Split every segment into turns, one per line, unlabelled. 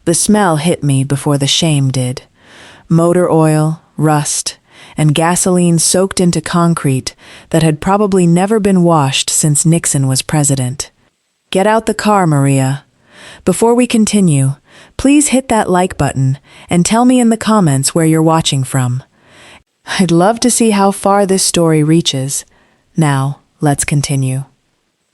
The smell hit me before the shame did. Motor oil, rust, and gasoline soaked into concrete that had probably never been washed since Nixon was president. Get out the car, Maria. Before we continue, please hit that like button and tell me in the comments where you're watching from. I'd love to see how far this story reaches. Now, let's continue.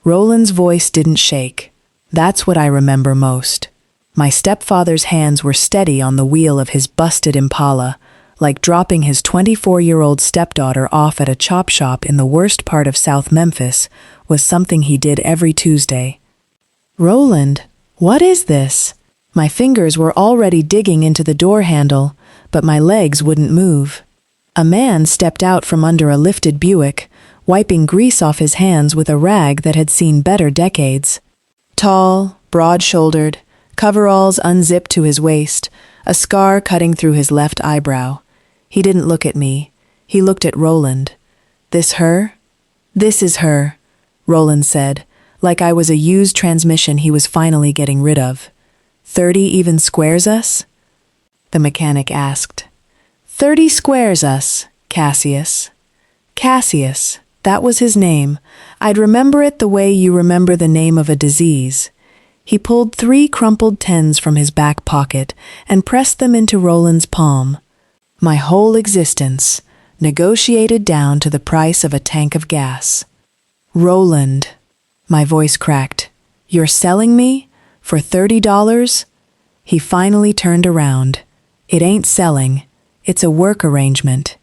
Roland's voice didn't shake. That's what I remember most. My stepfather's hands were steady on the wheel of his busted Impala, like dropping his 24-year-old stepdaughter off at a chop shop in the worst part of South Memphis was something he did every Tuesday. Roland, what is this? My fingers were already digging into the door handle, but my legs wouldn't move. A man stepped out from under a lifted Buick, wiping grease off his hands with a rag that had seen better decades. Tall, broad-shouldered, coveralls unzipped to his waist, a scar cutting through his left eyebrow. He didn't look at me. He looked at Roland. This her? This is her, Roland said, like I was a used transmission he was finally getting rid of. 30 even squares us? The mechanic asked. 30 squares us, Cassius. Cassius, that was his name. I'd remember it the way you remember the name of a disease. He pulled 3 crumpled tens from his back pocket and pressed them into Roland's palm. My whole existence, negotiated down to the price of a tank of gas. Roland, my voice cracked. You're selling me? For $30? He finally turned around. It ain't selling. It's a work arrangement.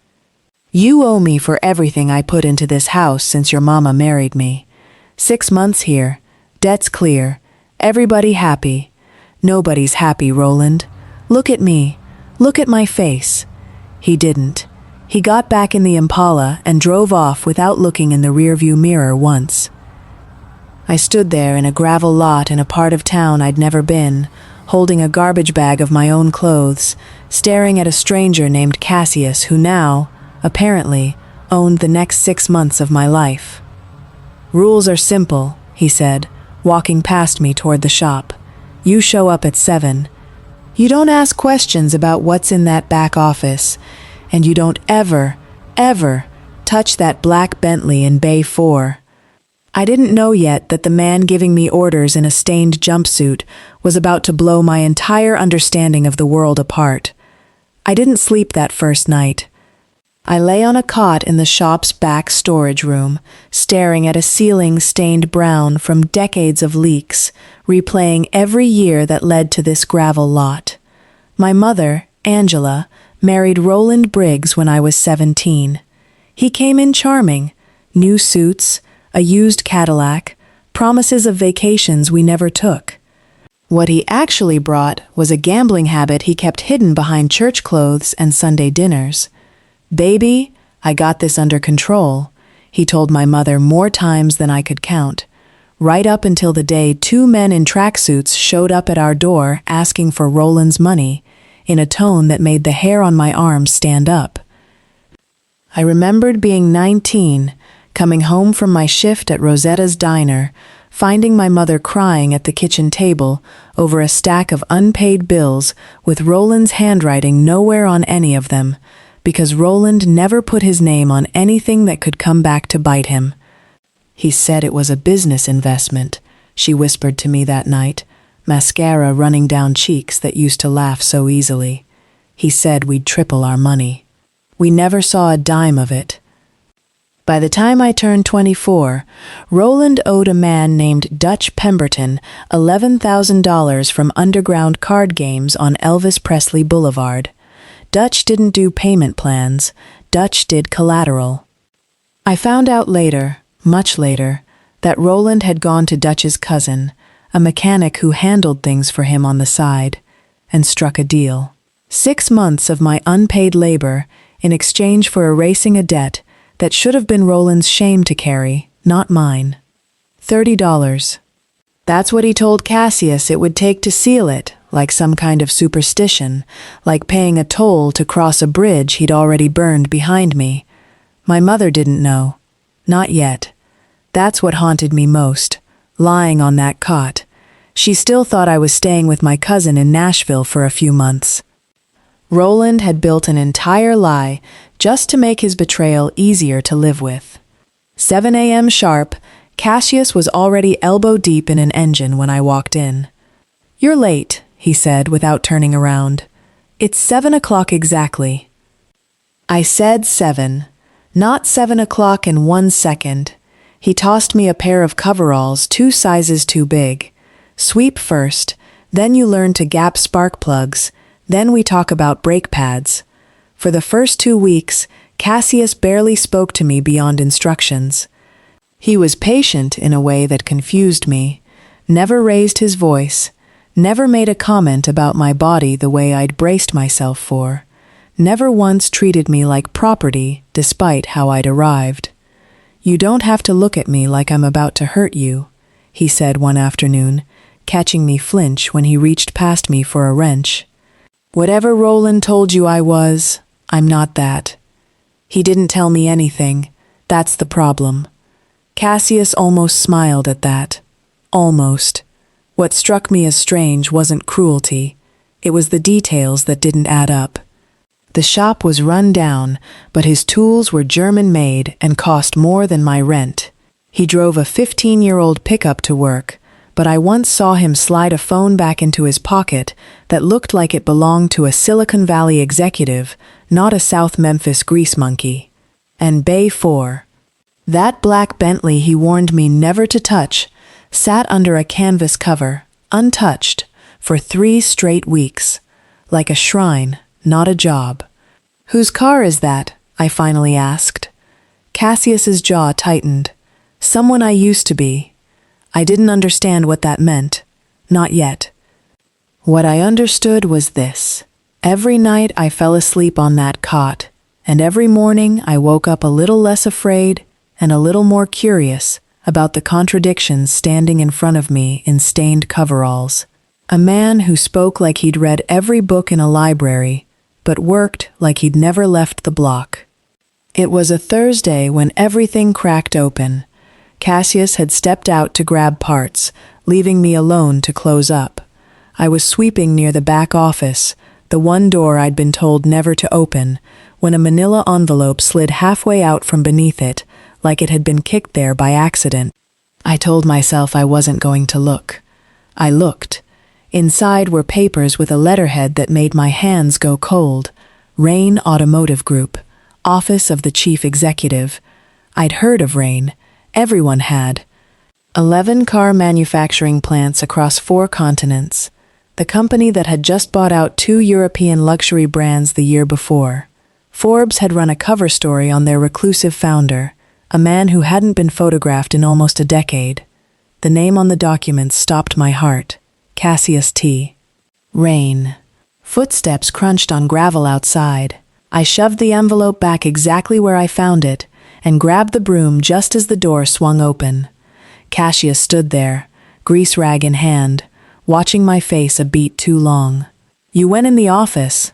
You owe me for everything I put into this house since your mama married me. 6 months here. Debt's clear. Everybody happy. Nobody's happy, Roland. Look at me. Look at my face. He didn't. He got back in the Impala and drove off without looking in the rearview mirror once. I stood there in a gravel lot in a part of town I'd never been, holding a garbage bag of my own clothes, staring at a stranger named Cassius who now, apparently, owned the next 6 months of my life. Rules are simple, he said, walking past me toward the shop. You show up at 7. You don't ask questions about what's in that back office, and you don't ever touch that black Bentley in Bay 4. I didn't know yet that the man giving me orders in a stained jumpsuit was about to blow my entire understanding of the world apart. I didn't sleep that first night. I lay on a cot in the shop's back storage room, staring at a ceiling stained brown from decades of leaks, replaying every year that led to this gravel lot. My mother, Angela, married Roland Briggs when I was 17. He came in charming, new suits, a used Cadillac, promises of vacations we never took. What he actually brought was a gambling habit he kept hidden behind church clothes and Sunday dinners. Baby, I got this under control, he told my mother more times than I could count, right up until the day 2 men in tracksuits showed up at our door asking for Roland's money, in a tone that made the hair on my arms stand up. I remembered being 19, coming home from my shift at Rosetta's Diner, finding my mother crying at the kitchen table over a stack of unpaid bills with Roland's handwriting nowhere on any of them, because Roland never put his name on anything that could come back to bite him. He said it was a business investment, she whispered to me that night, mascara running down cheeks that used to laugh so easily. He said we'd triple our money. We never saw a dime of it. By the time I turned 24, Roland owed a man named Dutch Pemberton $11,000 from underground card games on Elvis Presley Boulevard. Dutch didn't do payment plans, Dutch did collateral. I found out later, much later, that Roland had gone to Dutch's cousin, a mechanic who handled things for him on the side, and struck a deal. 6 months of my unpaid labor in exchange for erasing a debt that should have been Roland's shame to carry, not mine. $30. That's what he told Cassius it would take to seal it, like some kind of superstition, like paying a toll to cross a bridge he'd already burned behind me. My mother didn't know. Not yet. That's what haunted me most, lying on that cot, She still thought I was staying with my cousin in Nashville for a few months. Roland had built an entire lie just to make his betrayal easier to live with. 7 a.m. sharp, Cassius was already elbow-deep in an engine when I walked in. "You're late," he said without turning around. "It's 7 o'clock exactly." I said 7, not 7 o'clock in 1 second. He tossed me a pair of coveralls 2 sizes too big. "Sweep first, then you learn to gap spark plugs, then we talk about brake pads." For the first 2 weeks, Cassius barely spoke to me beyond instructions. He was patient in a way that confused me, never raised his voice, never made a comment about my body the way I'd braced myself for, never once treated me like property despite how I'd arrived. "You don't have to look at me like I'm about to hurt you," he said one afternoon, catching me flinch when he reached past me for a wrench. "Whatever Roland told you I was, I'm not that. He didn't tell me anything. That's the problem." Cassius almost smiled at that. Almost. What struck me as strange wasn't cruelty. It was the details that didn't add up. The shop was run down, but his tools were German-made and cost more than my rent. He drove a 15-year-old pickup to work, but I once saw him slide a phone back into his pocket that looked like it belonged to a Silicon Valley executive, not a South Memphis grease monkey. And Bay 4. That black Bentley he warned me never to touch sat under a canvas cover, untouched, for 3 straight weeks. Like a shrine, not a job. "Whose car is that?" I finally asked. Cassius's jaw tightened. "Someone I used to be." I didn't understand what that meant. Not yet. What I understood was this. Every night I fell asleep on that cot, and every morning I woke up a little less afraid and a little more curious about the contradictions standing in front of me in stained coveralls. A man who spoke like he'd read every book in a library, but worked like he'd never left the block. It was a Thursday when everything cracked open. Cassius had stepped out to grab parts, leaving me alone to close up. I was sweeping near the back office, the one door I'd been told never to open, when a manila envelope slid halfway out from beneath it, like it had been kicked there by accident. I told myself I wasn't going to look. I looked. Inside were papers with a letterhead that made my hands go cold. Rain Automotive Group, Office of the Chief Executive. I'd heard of Rain. Everyone had. 11 car manufacturing plants across 4 continents. The company that had just bought out 2 European luxury brands the year before. Forbes had run a cover story on their reclusive founder, a man who hadn't been photographed in almost a decade. The name on the documents stopped my heart. Cassius T. Rain. Footsteps crunched on gravel outside. I shoved the envelope back exactly where I found it and grabbed the broom just as the door swung open. Cassius stood there, grease rag in hand, watching my face a beat too long. "You went in the office."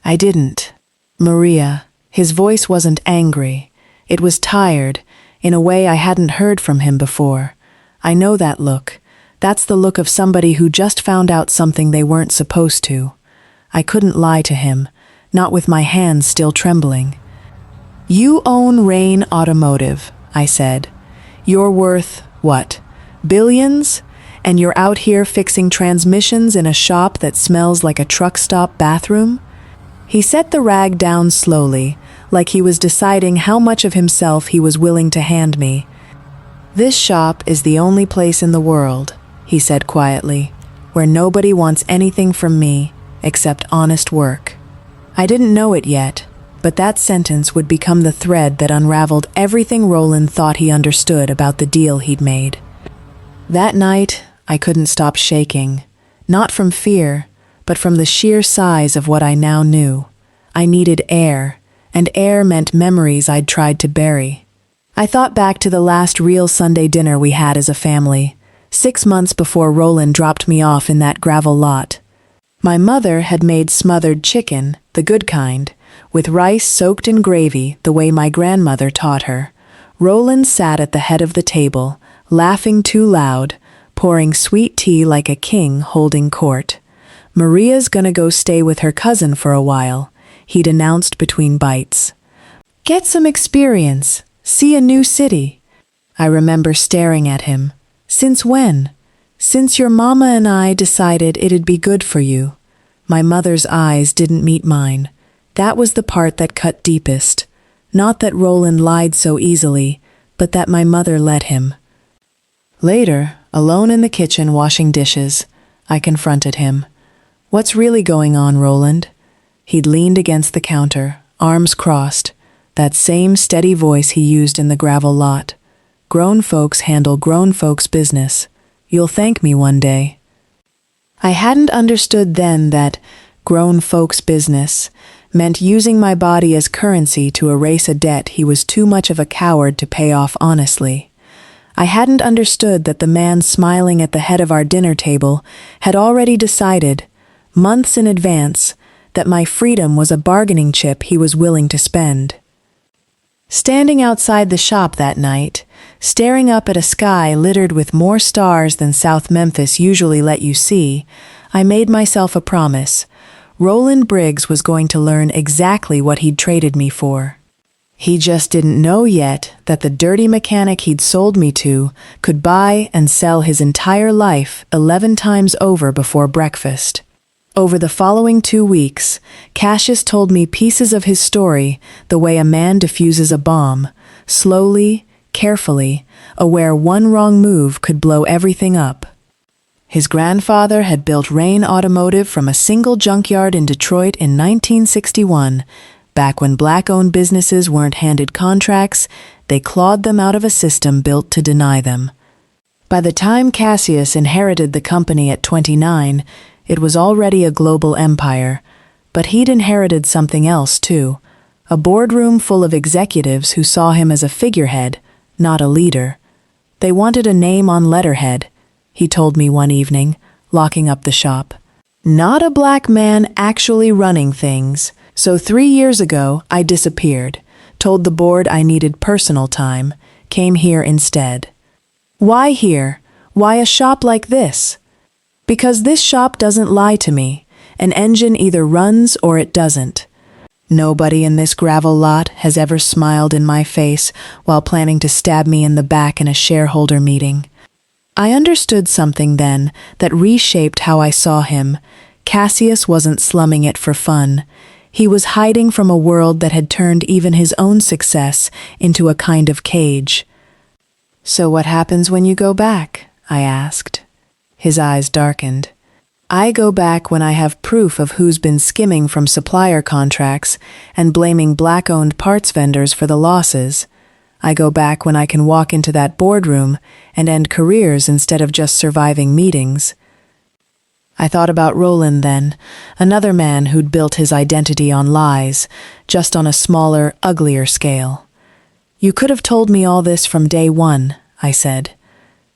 I didn't. "Maria." His voice wasn't angry. It was tired, in a way I hadn't heard from him before. I know that look. That's the look of somebody who just found out something they weren't supposed to. I couldn't lie to him, not with my hands still trembling. "You own Rain Automotive," I said. "You're worth, what, billions? And you're out here fixing transmissions in a shop that smells like a truck stop bathroom?" He set the rag down slowly, like he was deciding how much of himself he was willing to hand me. "This shop is the only place in the world," he said quietly, "where nobody wants anything from me except honest work." I didn't know it yet, but that sentence would become the thread that unraveled everything Roland thought he understood about the deal he'd made. That night, I couldn't stop shaking, not from fear, but from the sheer size of what I now knew. I needed air, and air meant memories I'd tried to bury. I thought back to the last real Sunday dinner we had as a family, 6 months before Roland dropped me off in that gravel lot. My mother had made smothered chicken, the good kind, with rice soaked in gravy the way my grandmother taught her. Roland sat at the head of the table, laughing too loud, pouring sweet tea like a king holding court. "Maria's gonna go stay with her cousin for a while," he'd announced between bites. "Get some experience, see a new city." I remember staring at him. "Since when?" "Since your mama and I decided it'd be good for you." My mother's eyes didn't meet mine. That was the part that cut deepest. Not that Roland lied so easily, but that my mother let him. Later, alone in the kitchen washing dishes, I confronted him. "What's really going on, Roland?" He'd leaned against the counter, arms crossed, that same steady voice he used in the gravel lot. "Grown folks handle grown folks' business. You'll thank me one day." I hadn't understood then that grown folks' business meant using my body as currency to erase a debt he was too much of a coward to pay off honestly. I hadn't understood that the man smiling at the head of our dinner table had already decided, months in advance, that my freedom was a bargaining chip he was willing to spend. Standing outside the shop that night, staring up at a sky littered with more stars than South Memphis usually let you see, I made myself a promise. Roland Briggs was going to learn exactly what he'd traded me for. He just didn't know yet that the dirty mechanic he'd sold me to could buy and sell his entire life 11 times over before breakfast. Over the following 2 weeks, Cassius told me pieces of his story the way a man defuses a bomb, slowly, carefully, aware one wrong move could blow everything up. His grandfather had built Rain Automotive from a single junkyard in Detroit in 1961. Back when black-owned businesses weren't handed contracts, they clawed them out of a system built to deny them. By the time Cassius inherited the company at 29, it was already a global empire. But he'd inherited something else, too. A boardroom full of executives who saw him as a figurehead, not a leader. They wanted a name on letterhead, he told me one evening, locking up the shop. Not a black man actually running things. So 3 years ago, I disappeared, told the board I needed personal time, came here instead. Why here? Why a shop like this? Because this shop doesn't lie to me. An engine either runs or it doesn't. Nobody in this gravel lot has ever smiled in my face while planning to stab me in the back in a shareholder meeting. I understood something then that reshaped how I saw him. Cassius wasn't slumming it for fun. He was hiding from a world that had turned even his own success into a kind of cage. "So what happens when you go back?" I asked. His eyes darkened. "I go back when I have proof of who's been skimming from supplier contracts and blaming black-owned parts vendors for the losses. I go back when I can walk into that boardroom and end careers instead of just surviving meetings." I thought about Roland then, another man who'd built his identity on lies, just on a smaller, uglier scale. "You could have told me all this from day one," I said.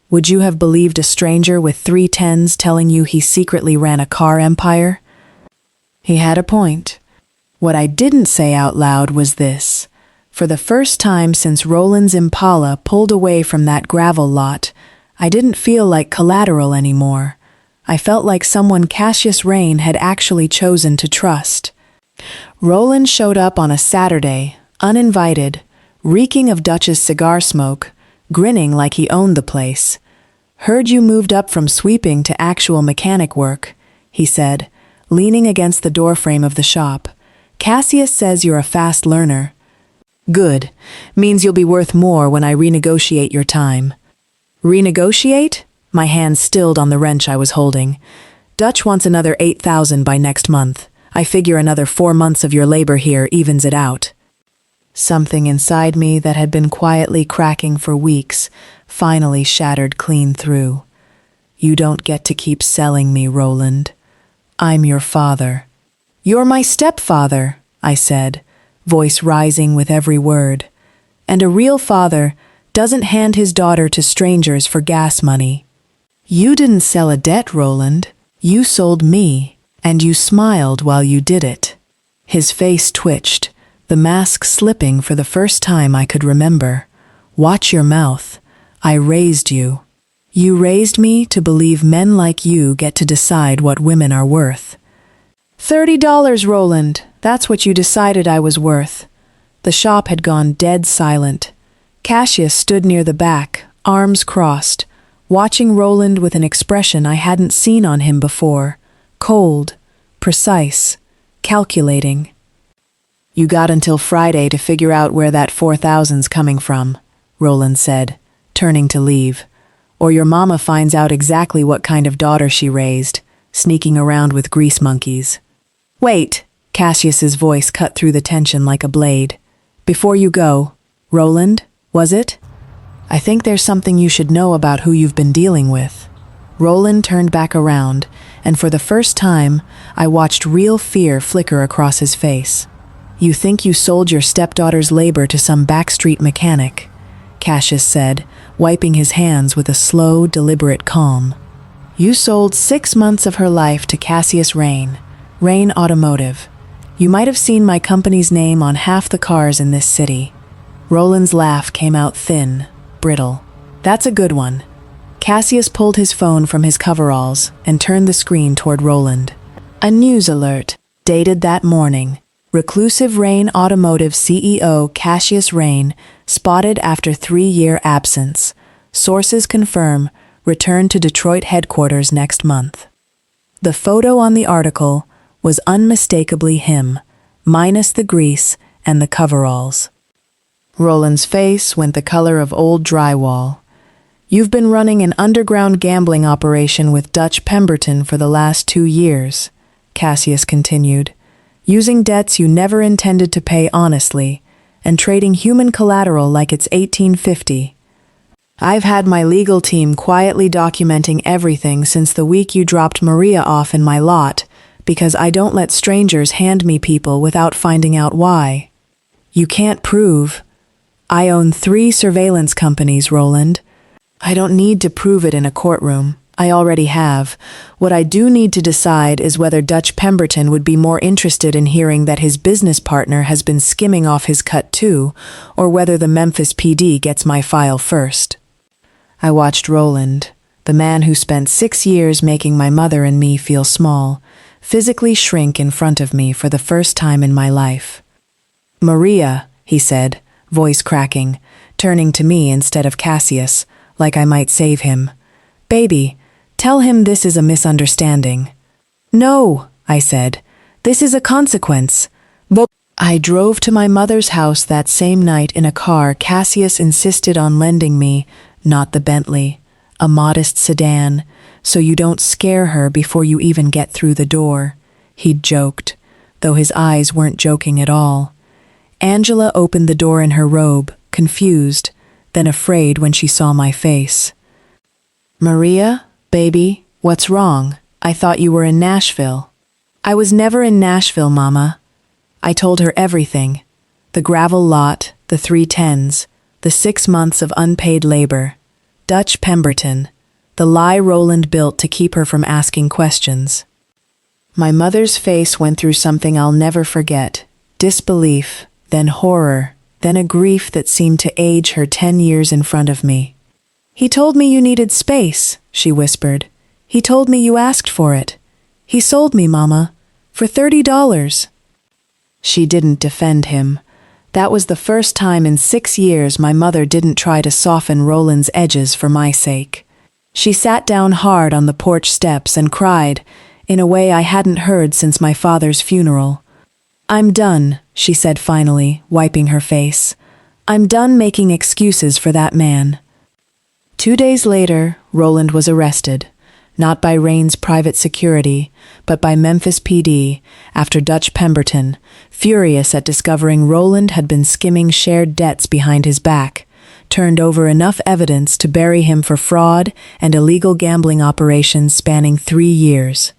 "Would you have believed a stranger with 3 tens telling you he secretly ran a car empire?" He had a point. What I didn't say out loud was this. For the first time since Roland's Impala pulled away from that gravel lot, I didn't feel like collateral anymore. I felt like someone Cassius Rain had actually chosen to trust. Roland showed up on a Saturday, uninvited, reeking of Dutch's cigar smoke, grinning like he owned the place. "Heard you moved up from sweeping to actual mechanic work," he said, leaning against the doorframe of the shop. "Cassius says you're a fast learner." "Good. Means you'll be worth more when I renegotiate your time." "Renegotiate?" My hand stilled on the wrench I was holding. "Dutch wants another 8,000 by next month. I figure another 4 months of your labor here evens it out." Something inside me that had been quietly cracking for weeks finally shattered clean through. "You don't get to keep selling me, Roland. I'm your father." "You're my stepfather," I said, voice rising with every word. "And a real father doesn't hand his daughter to strangers for gas money." "You didn't sell a debt, Roland. You sold me, and you smiled while you did it." His face twitched, the mask slipping for the first time I could remember. "Watch your mouth. I raised you. You raised me to believe men like you get to decide what women are worth. $30, Roland. That's what you decided I was worth. The shop had gone dead silent. Cassius stood near the back, arms crossed, watching Roland with an expression I hadn't seen on him before. Cold, precise, calculating. You got until Friday to figure out where that 4,000's coming from, Roland said, turning to leave. Or your mama finds out exactly what kind of daughter she raised, sneaking around with grease monkeys. Wait, Cassius's voice cut through the tension like a blade. Before you go, Roland, was it? I think there's something you should know about who you've been dealing with. Roland turned back around, and for the first time, I watched real fear flicker across his face. You think you sold your stepdaughter's labor to some backstreet mechanic, Cassius said, wiping his hands with a slow, deliberate calm. You sold 6 months of her life to Cassius Rain Automotive. You might have seen my company's name on half the cars in this city. Roland's laugh came out thin, brittle. That's a good one. Cassius pulled his phone from his coveralls and turned the screen toward Roland. A news alert, dated that morning. Reclusive Rain Automotive CEO Cassius Rain spotted after 3-year absence. Sources confirm, return to Detroit headquarters next month. The photo on the article was unmistakably him, minus the grease and the coveralls. Roland's face went the color of old drywall. You've been running an underground gambling operation with Dutch Pemberton for the last 2 years, Cassius continued, using debts you never intended to pay honestly, and trading human collateral like it's 1850. I've had my legal team quietly documenting everything since the week you dropped Maria off in my lot, because I don't let strangers hand me people without finding out why. You can't prove. I own 3 surveillance companies, Roland. I don't need to prove it in a courtroom. I already have. What I do need to decide is whether Dutch Pemberton would be more interested in hearing that his business partner has been skimming off his cut too, or whether the Memphis PD gets my file first. I watched Roland, the man who spent 6 years making my mother and me feel small, physically shrink in front of me for the first time in my life. Maria, he said, voice cracking, turning to me instead of Cassius, like I might save him. Baby, tell him this is a misunderstanding. No, I said, this is a consequence. But I drove to my mother's house that same night in a car Cassius insisted on lending me, not the Bentley, a modest sedan, so you don't scare her before you even get through the door, he'd joked, though his eyes weren't joking at all. Angela opened the door in her robe, confused, then afraid when she saw my face. Maria, baby, what's wrong? I thought you were in Nashville. I was never in Nashville, Mama. I told her everything. The gravel lot, the 310s, the 6 months of unpaid labor, Dutch Pemberton, the lie Roland built to keep her from asking questions. My mother's face went through something I'll never forget. Disbelief, then horror, then a grief that seemed to age her 10 years in front of me. He told me you needed space, she whispered. He told me you asked for it. He sold me, Mama, for $30. She didn't defend him. That was the first time in 6 years my mother didn't try to soften Roland's edges for my sake. She sat down hard on the porch steps and cried, in a way I hadn't heard since my father's funeral. I'm done, she said finally, wiping her face. I'm done making excuses for that man. 2 days later, Roland was arrested, not by Rain's private security, but by Memphis PD, after Dutch Pemberton, furious at discovering Roland had been skimming shared debts behind his back, turned over enough evidence to bury him for fraud and illegal gambling operations spanning 3 years.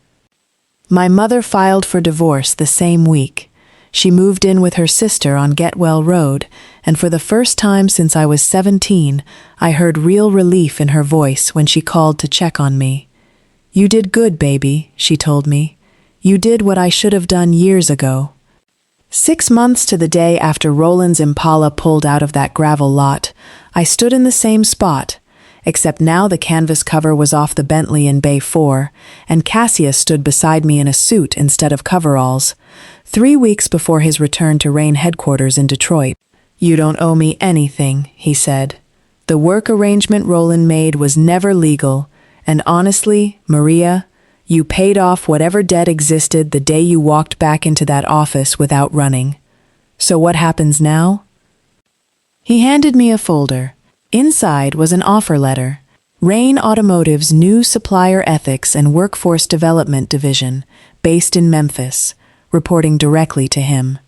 My mother filed for divorce the same week. She moved in with her sister on Getwell Road, and for the first time since I was 17, I heard real relief in her voice when she called to check on me. You did good, baby, she told me. You did what I should have done years ago. 6 months to the day after Roland's Impala pulled out of that gravel lot, I stood in the same spot, except now the canvas cover was off the Bentley in Bay 4, and Cassius stood beside me in a suit instead of coveralls, 3 weeks before his return to Rain headquarters in Detroit. "You don't owe me anything," he said. "The work arrangement Roland made was never legal, and honestly, Maria, you paid off whatever debt existed the day you walked back into that office without running. So what happens now?" He handed me a folder. Inside was an offer letter. Rain Automotive's new Supplier Ethics and Workforce Development Division, based in Memphis, reporting directly to him.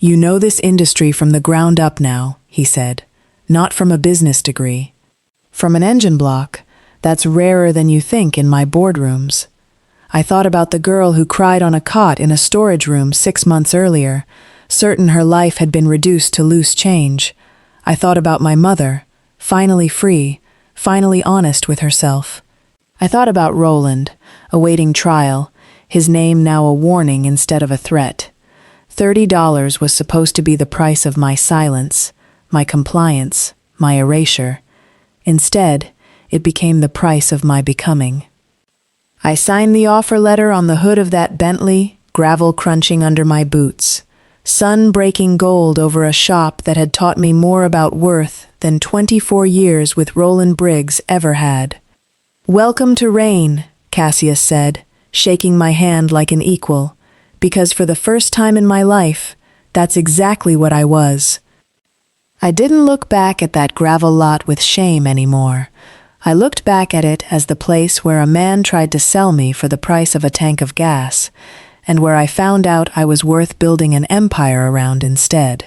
"You know this industry from the ground up now," he said, "not from a business degree. From an engine block. That's rarer than you think in my boardrooms." I thought about the girl who cried on a cot in a storage room 6 months earlier, certain her life had been reduced to loose change. I thought about my mother, finally free, finally honest with herself. I thought about Roland, awaiting trial, his name now a warning instead of a threat. $30 was supposed to be the price of my silence, my compliance, my erasure. Instead, it became the price of my becoming. I signed the offer letter on the hood of that Bentley, gravel crunching under my boots, sun breaking gold over a shop that had taught me more about worth than 24 years with Roland Briggs ever had. "Welcome to Rain," Cassius said, shaking my hand like an equal, because for the first time in my life, that's exactly what I was. I didn't look back at that gravel lot with shame anymore. I looked back at it as the place where a man tried to sell me for the price of a tank of gas, and where I found out I was worth building an empire around instead.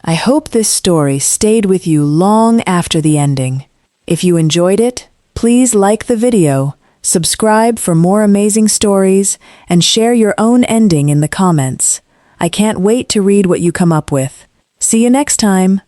I hope this story stayed with you long after the ending. If you enjoyed it, please like the video, subscribe for more amazing stories, and share your own ending in the comments. I can't wait to read what you come up with. See you next time!